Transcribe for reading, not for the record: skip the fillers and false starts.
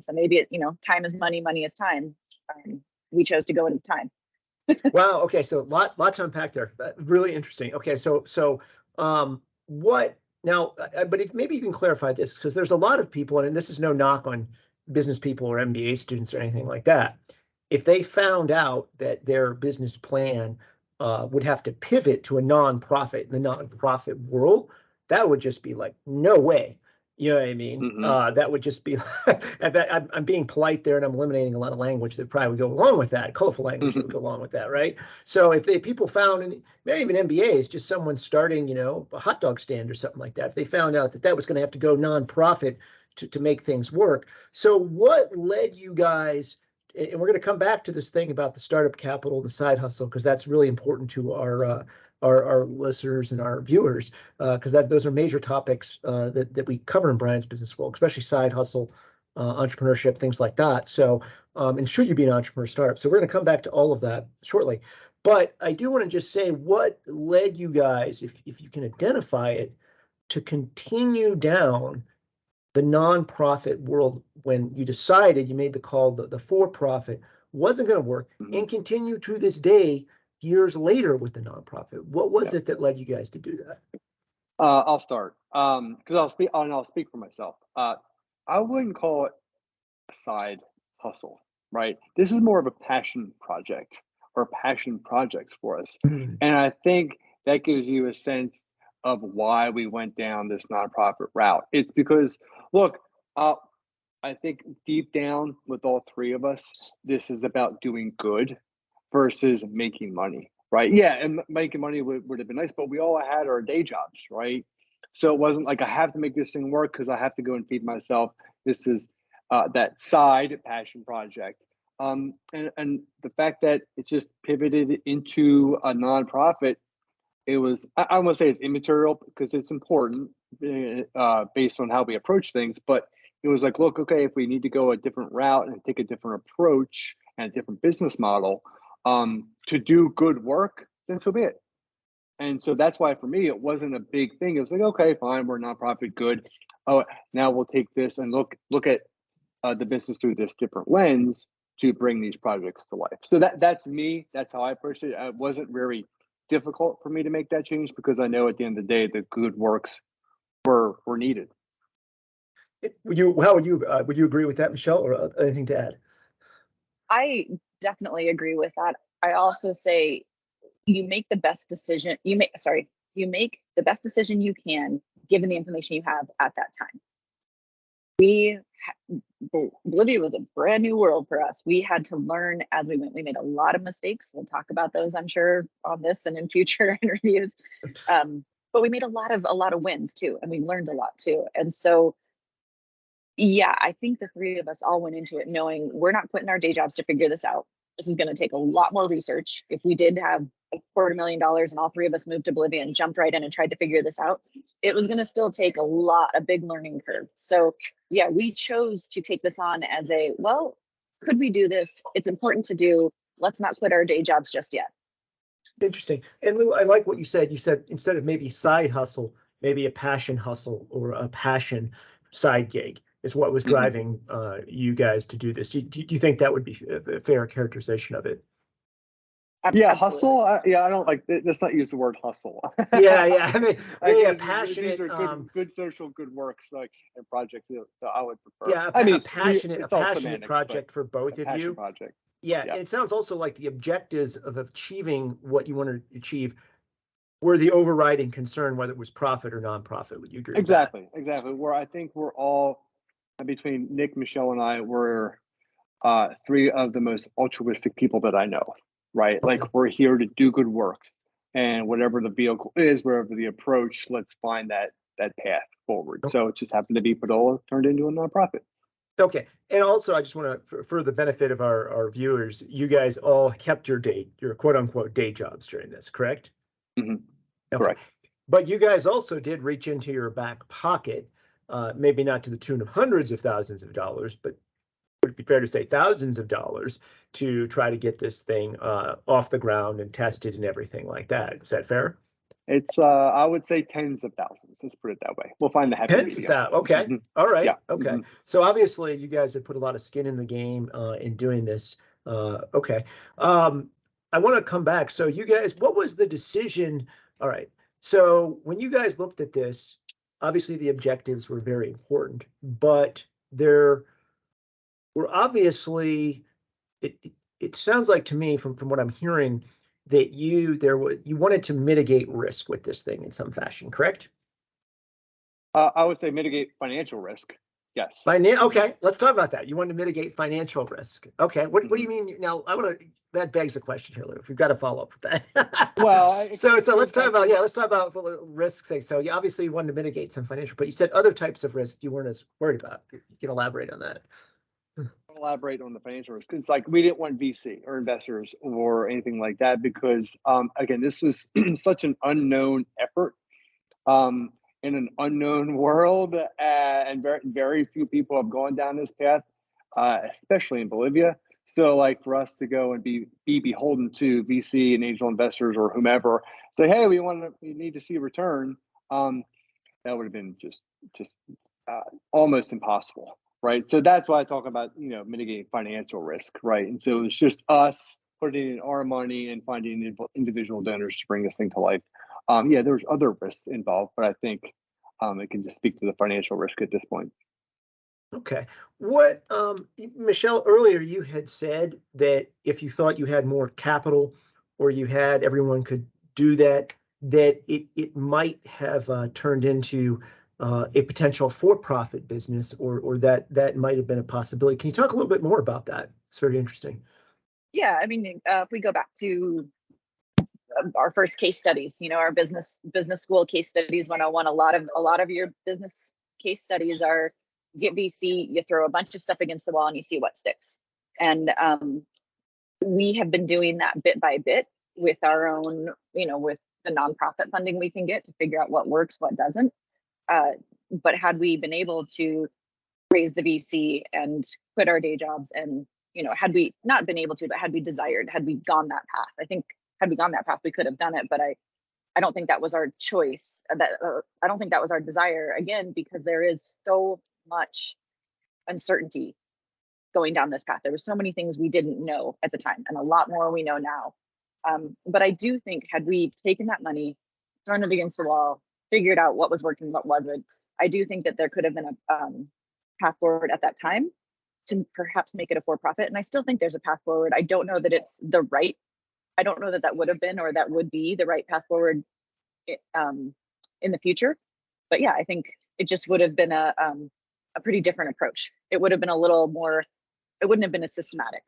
So maybe time is money, money is time. We chose to go into time. Wow. Okay. So lot to unpack there. Really interesting. Okay. What now? But if maybe you can clarify this, because there's a lot of people, and this is no knock on business people or MBA students or anything like that. If they found out that their business plan would have to pivot to a nonprofit in the nonprofit world, that would just be like, no way. You know what I mean? That would just be, I'm being polite there, and I'm eliminating a lot of language that probably would go along with that, colorful language that would go along with that, right? So if people found, and maybe even MBAs, just someone starting, a hot dog stand or something like that, if they found out that was going to have to go nonprofit to make things work. So what led you guys, and we're going to come back to this thing about the startup capital, the side hustle, because that's really important to our listeners and our viewers, because those are major topics that we cover in Brian's Business World, especially side hustle, entrepreneurship, things like that. So, and should you be an entrepreneur startup? So we're going to come back to all of that shortly. But I do want to just say, what led you guys, if you can identify it, to continue down the nonprofit world when you decided, you made the call, the for-profit wasn't going to work, and continue to this day, years later, with the nonprofit? What was it that led you guys to do that? I'll start because I'll speak for myself. I wouldn't call it a side hustle, right? This is more of a passion project or passion projects for us. And I think that gives you a sense of why we went down this nonprofit route. It's because, look, I think deep down with all three of us, this is about doing good versus making money, right? Yeah, and making money would have been nice, but we all had our day jobs, right? So it wasn't like I have to make this thing work because I have to go and feed myself. This is that side passion project. And the fact that it just pivoted into a nonprofit, it was, I won't say it's immaterial because it's important based on how we approach things, but it was like, look, okay, if we need to go a different route and take a different approach and a different business model to do good work, then so be it. And so that's why for me, it wasn't a big thing. It was like, okay, fine, we're nonprofit, good. Oh, now we'll take this and look at the business through this different lens to bring these projects to life. So that's me. That's how I approached it. It wasn't very difficult for me to make that change because I know at the end of the day, the good works were needed. Would you agree with that, Michelle, or anything to add? I definitely agree with that. I also say you make the best decision. You make the best decision you can given the information you have at that time. Bolivia was a brand new world for us. We had to learn as we went. We made a lot of mistakes. We'll talk about those, I'm sure, on this and in future interviews. But we made a lot of wins too, and we learned a lot too. And so, yeah, I think the three of us all went into it knowing we're not quitting our day jobs to figure this out. This is going to take a lot more research. If we did have $250,000 and all three of us moved to Bolivia and jumped right in and tried to figure this out, it was going to still take a big learning curve. So yeah, we chose to take this on as could we do this? It's important to do. Let's not quit our day jobs just yet. Interesting. And Lou, I like what you said. You said instead of maybe side hustle, maybe a passion hustle or a passion side gig is what was driving you guys to do this. Do you think that would be a fair characterization of it? Yeah, hustle. I don't like. Let's not use the word hustle. Yeah. I mean, passionate. These are good social good works like and projects. So I would prefer. Yeah, a passionate project for both of you. Project. Yeah, and it sounds also like the objectives of achieving what you want to achieve were the overriding concern, whether it was profit or nonprofit. Would you agree? Exactly. Where I think we're all between Nick, Michelle, and I, we're three of the most altruistic people that I know. Right, okay. Like we're here to do good work, and whatever the vehicle is, wherever the approach, let's find that path forward. Okay. So it just happened to be Padola turned into a nonprofit. Okay, and also I just want to, for the benefit of our viewers, you guys all kept your quote unquote day jobs during this, correct? Mm-hmm. Okay. Correct. But you guys also did reach into your back pocket, maybe not to the tune of hundreds of thousands of dollars, but would it be fair to say thousands of dollars to try to get this thing off the ground and tested and everything like that? Is that fair? It's I would say tens of thousands. Let's put it that way. We'll find the happy Tens of medium. that. Okay. Mhm. All right. Yeah. Okay. Mhm. So obviously you guys have put a lot of skin in the game in doing this. Okay. I want to come back. So you guys, what was the decision? All right. So when you guys looked at this, obviously the objectives were very important, but there were obviously it sounds like to me from what I'm hearing that you wanted to mitigate risk with this thing in some fashion, correct? I would say mitigate financial risk. Yes. Okay, let's talk about that. You want to mitigate financial risk. Okay, what do you mean? Now, that begs a question here, Lou. We've got to follow up with that. Well, so it let's goes talk back about, to yeah, let's talk about the risk thing. So you obviously wanted to mitigate some financial, but you said other types of risk you weren't as worried about. You can elaborate on that. elaborate on the financial risk because like we didn't want VC or investors or anything like that because again this was such an unknown effort in an unknown world and very few people have gone down this path especially in Bolivia. So like for us to go and be beholden to VC and angel investors or whomever say hey we need to see a return, that would have been just uh, almost impossible, right? So that's why I talk about mitigating financial risk, right? And so it's just us putting in our money and finding individual donors to bring this thing to life. Yeah, there's other risks involved, but I think it can just speak to the financial risk at this point. Okay. What, Michelle, earlier you had said that if you thought you had more capital or you had everyone could do that, that it might have turned into a potential for-profit business or that might have been a possibility. Can you talk a little bit more about that? It's very interesting. Yeah, I mean, if we go back to our first case studies, our business school case studies 101, a lot of your business case studies are get VC, you throw a bunch of stuff against the wall and you see what sticks. And we have been doing that bit by bit with our own, with the nonprofit funding we can get to figure out what works, what doesn't. But had we been able to raise the VC and quit our day jobs and, had we not been able to, but had we desired, had we gone that path, I think had we gone that path, we could have done it. But I don't think that was our choice. I don't think that was our desire, again, because there is so much uncertainty going down this path. There were so many things we didn't know at the time and a lot more we know now. But I do think had we taken that money, thrown it against the wall, figured out what was working, what wasn't, I do think that there could have been a path forward at that time to perhaps make it a for-profit. And I still think there's a path forward. I don't know that it's the right, I don't know that that would have been or that would be the right path forward in the future. But yeah, I think it just would have been a pretty different approach. It would have been a little more, it wouldn't have been as systematic.